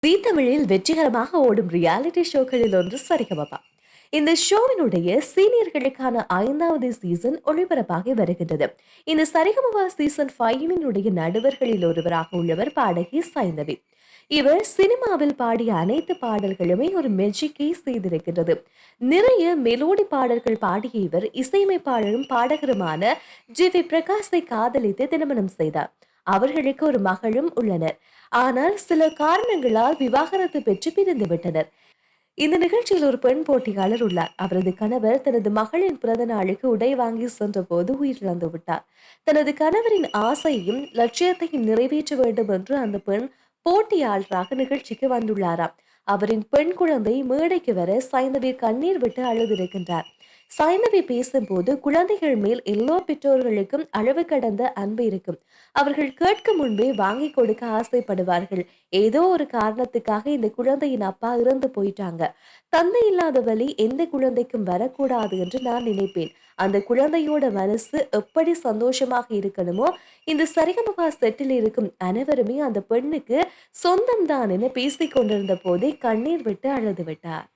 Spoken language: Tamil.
ஜீ தமிழில் வெற்றிகரமாக ஓடும் ரியாலிட்டி ஷோக்களில் ஒன்று சரிகமபா. இந்த ஷோவினுடைய சீனியர்களுக்கான 5வது சீசன் ஒளிபரப்பாகி வருகின்றது. இந்த சரிகமபா சீசன் 5 நடுவர்களில் ஒருவராக உள்ளவர் பாடகி சைந்தவி. இவர் சினிமாவில் பாடிய அனைத்து பாடல்களுமே ஒரு மெஜிக்கை செய்திருக்கின்றது. நிறைய மெலோடி பாடல்கள் பாடிய இவர் இசையமைப்பாளரும் பாடகருமான ஜி பிரகாஷை காதலித்து திருமணம் செய்தார். அவர்களுக்கு ஒரு மகளும் உள்ளனர். ஆனால் சில காரணங்களால் விவாகரத்து பெற்று பிரிந்து விட்டனர். இந்த நிகழ்ச்சியில் ஒரு பெண் போட்டியாளர் உள்ளார். அவரது கணவர் தனது மகளின் பிறந்த நாளுக்கு உடை வாங்கி சென்ற போது உயிரிழந்து விட்டார். தனது கணவரின் ஆசையும் லட்சியத்தையும் நிறைவேற்ற வேண்டும் என்று அந்த பெண் போட்டியாளராக நிகழ்ச்சிக்கு வந்துள்ளாராம். அவரின் பெண் குழந்தை மேடைக்கு வர சைந்தவி கண்ணீர் விட்டு அழுதிருக்கின்றார். சைந்தவி பேசும்போது குழந்தைகள் மேல் எல்லா பெற்றோர்களுக்கும் அளவு கடந்த அன்பு இருக்கும். அவர்கள் கேட்கும் முன்பே வாங்கி கொடுக்க ஆசைப்படுவார்கள். ஏதோ ஒரு காரணத்துக்காக இந்த குழந்தையின் அப்பா இறந்து போயிட்டாங்க. தந்தை இல்லாத வலி எந்த குழந்தைக்கும் வரக்கூடாது என்று நான் நினைப்பேன். அந்த குழந்தையோட மனசு எப்படி சந்தோஷமாக இருக்கணுமோ, இந்த சரிகமபா செட்டில் இருக்கும் அனைவருமே அந்த பெண்ணுக்கு சொந்தம் தான் என பேசிக் கொண்டிருந்த போதே கண்ணீர் விட்டு அழுது விட்டார்.